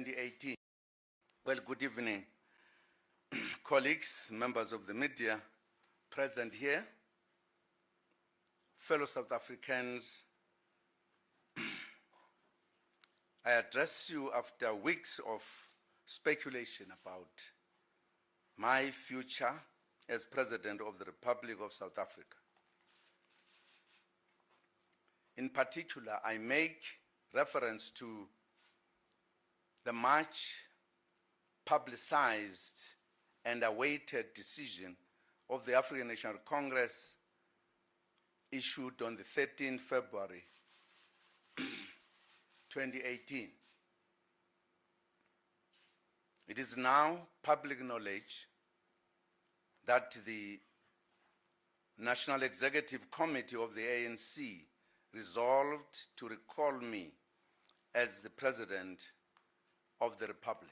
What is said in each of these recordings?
2018. Well, good evening, colleagues, members of the media present here, fellow South Africans. I address you after weeks of speculation about my future as President of the Republic of South Africa. In particular, I make reference to the much publicized and awaited decision of the African National Congress issued on the 13th February 2018. It is now public knowledge that the National Executive Committee of the ANC resolved to recall me as the President of the Republic.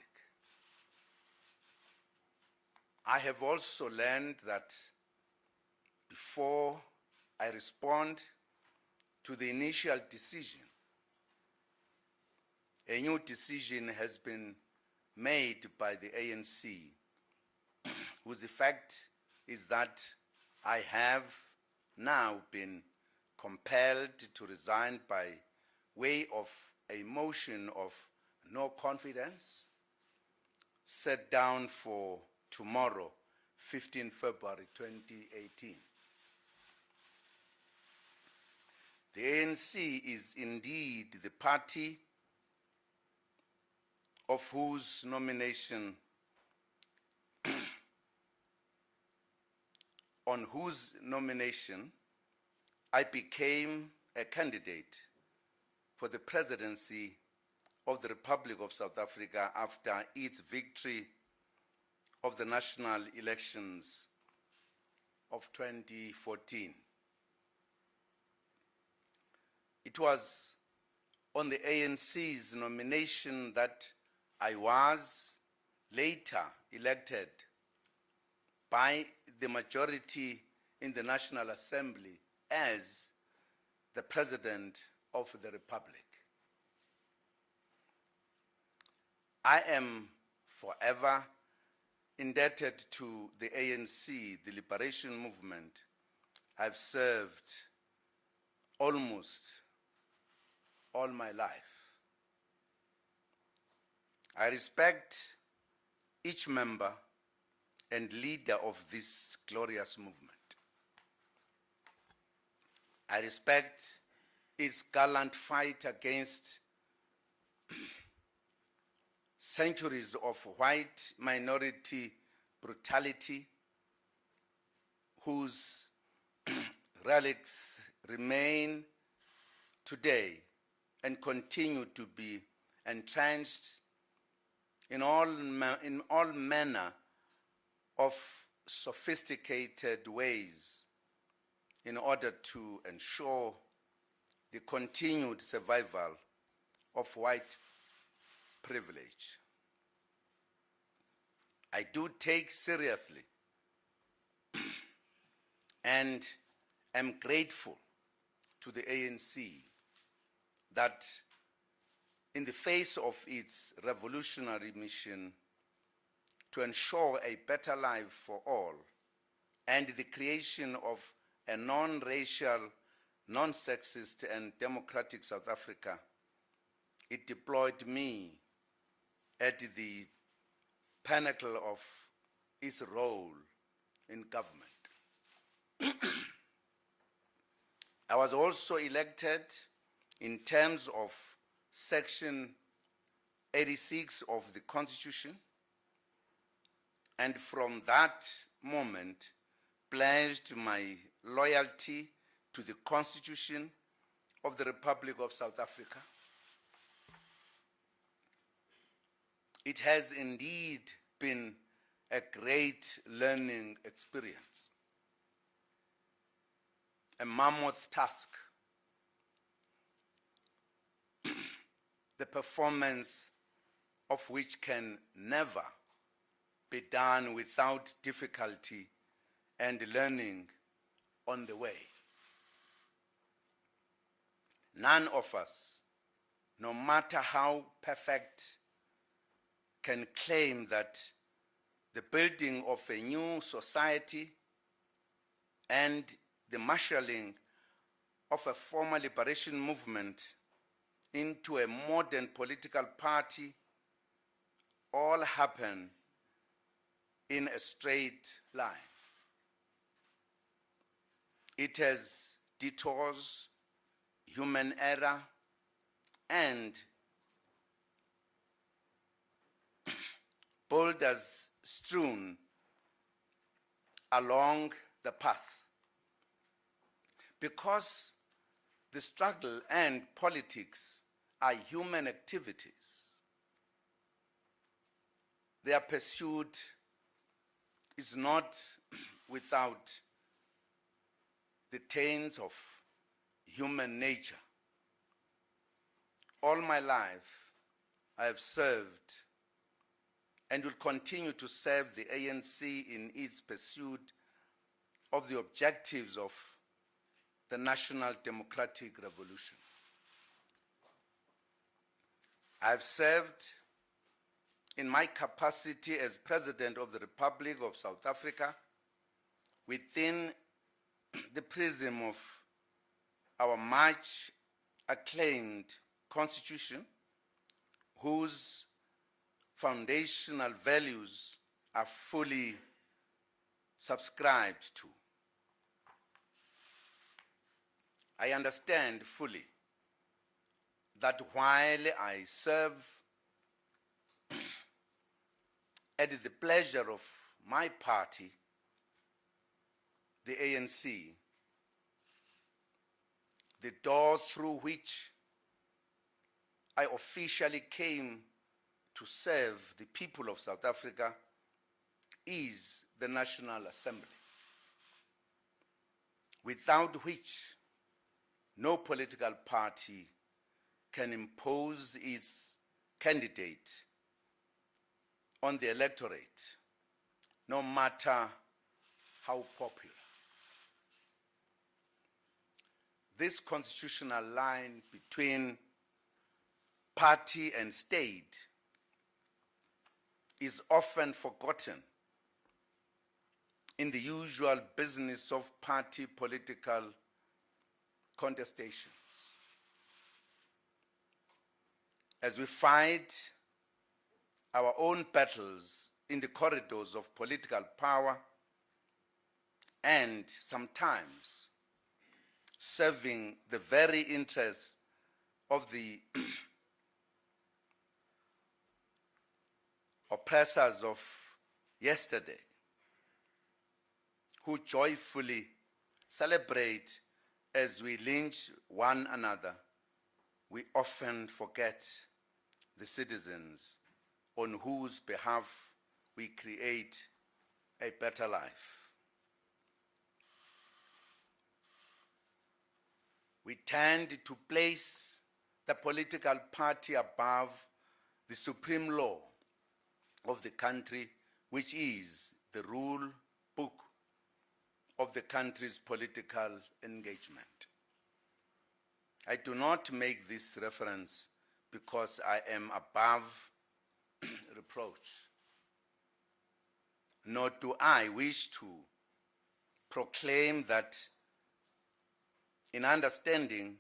I have also learned that before I respond to the initial decision, a new decision has been made by the ANC, whose effect is that I have now been compelled to resign by way of a motion of no confidence set down for tomorrow, 15 February 2018. The ANC is indeed the party of whose nomination, on whose nomination I became a candidate for the presidency of the Republic of South Africa after its victory of the national elections of 2014. It was on the ANC's nomination that I was later elected by the majority in the National Assembly as the President of the Republic. I am forever indebted to the ANC, the liberation movement. I've served almost all my life. I respect each member and leader of this glorious movement. I respect its gallant fight against centuries of white minority brutality, whose relics remain today and continue to be entrenched in all manner of sophisticated ways in order to ensure the continued survival of white privilege. I do take seriously and am grateful to the ANC that in the face of its revolutionary mission to ensure a better life for all and the creation of a non-racial, non-sexist and democratic South Africa, it deployed me at the pinnacle of its role in government. I was also elected in terms of Section 86 of the Constitution, and from that moment pledged my loyalty to the Constitution of the Republic of South Africa. It has indeed been a great learning experience, a mammoth task, the performance of which can never be done without difficulty and learning on the way. None of us, no matter how perfect can claim that the building of a new society and the marshalling of a former liberation movement into a modern political party all happen in a straight line. It has detours, human error, and boulders strewn along the path. Because the struggle and politics are human activities, their pursuit is not without the taints of human nature. All my life, I have served and will continue to serve the ANC in its pursuit of the objectives of the National Democratic Revolution. I have served in my capacity as President of the Republic of South Africa within the prism of our much acclaimed Constitution, whose foundational values are fully subscribed to. I understand fully that while I serve at the pleasure of my party, the ANC, the door through which I officially came to serve the people of South Africa is the National Assembly, without which no political party can impose its candidate on the electorate, no matter how popular. This constitutional line between party and state is often forgotten in the usual business of party political contestations. As we fight our own battles in the corridors of political power and sometimes serving the very interests of the oppressors of yesterday, who joyfully celebrate as we lynch one another, we often forget the citizens on whose behalf we create a better life. We tend to place the political party above the supreme law of the country, which is the rule book of the country's political engagement. I do not make this reference because I am above reproach, nor do I wish to proclaim that in understanding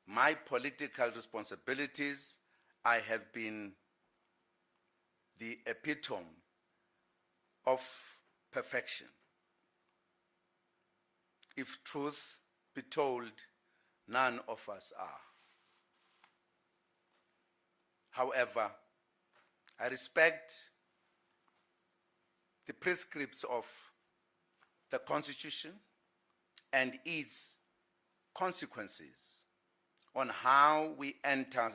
my political responsibilities, I have been the epitome of perfection. If truth be told, none of us are. However, I respect the prescripts of the Constitution and its consequences on how we enter,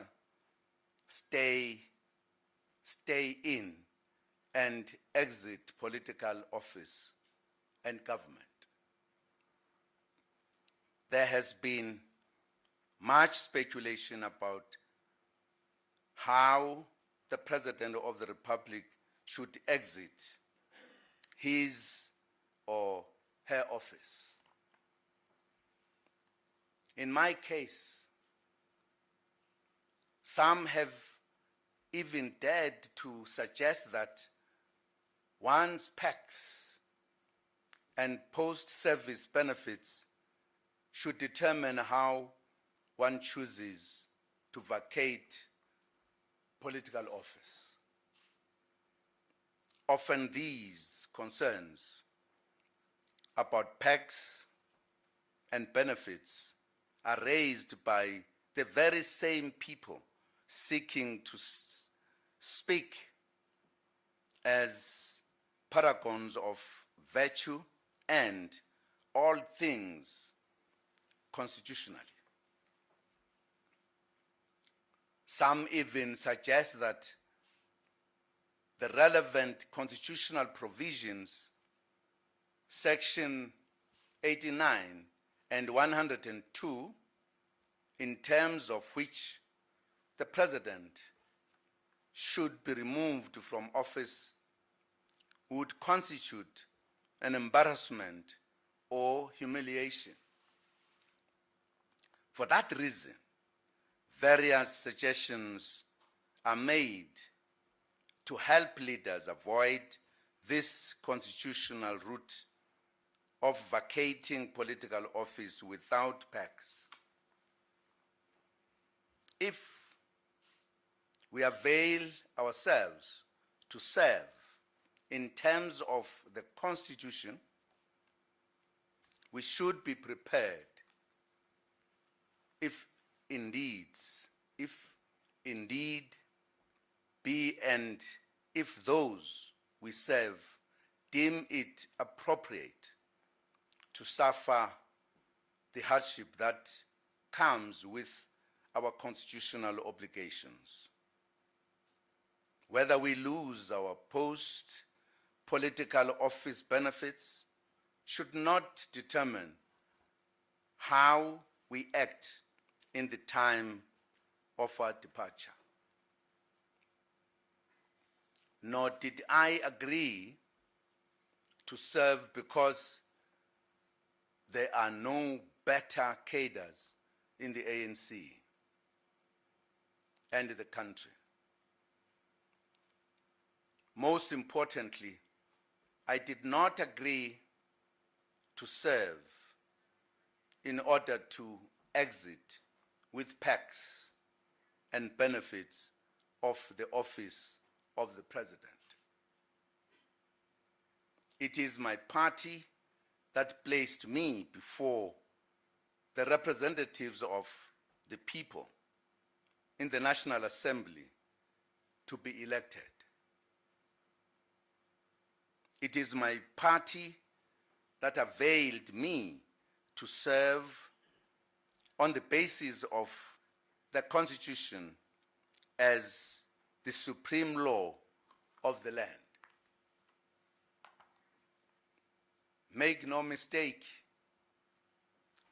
stay in, and exit political office and government. There has been much speculation about how the President of the Republic should exit his or her office. In my case, some have even dared to suggest that one's PACs and post-service benefits should determine how one chooses to vacate political office. Often these concerns about PACs and benefits are raised by the very same people seeking to speak as paragons of virtue and all things constitutionally. Some even suggest that the relevant constitutional provisions, Section 89 and 102, in terms of which the President should be removed from office, would constitute an embarrassment or humiliation. For that reason, various suggestions are made to help leaders avoid this constitutional route of vacating political office without PACs. If we avail ourselves to serve in terms of the Constitution, we should be prepared if indeed be and if those we serve deem it appropriate to suffer the hardship that comes with our constitutional obligations. Whether we lose our post-political office benefits should not determine how we act in the time of our departure. Nor did I agree to serve because there are no better cadres in the ANC and the country. Most importantly, I did not agree to serve in order to exit with PACs and benefits of the office of the President. It is my party that placed me before the representatives of the people in the National Assembly to be elected. It is my party that availed me to serve on the basis of the Constitution as the supreme law of the land. Make no mistake,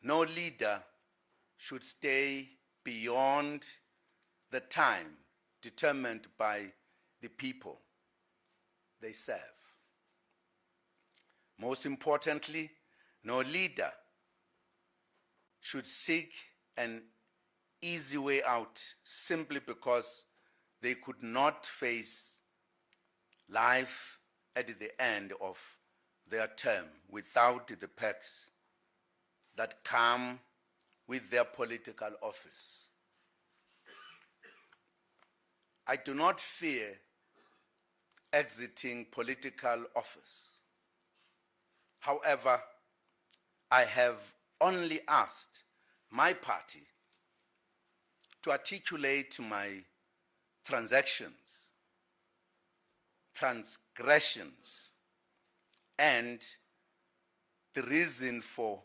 no leader should stay beyond the time determined by the people they serve. Most importantly, no leader should seek an easy way out simply because they could not face life at the end of their term without the perks that come with their political office. I do not fear exiting political office. However, I have only asked my party to articulate my transgressions, and the reason for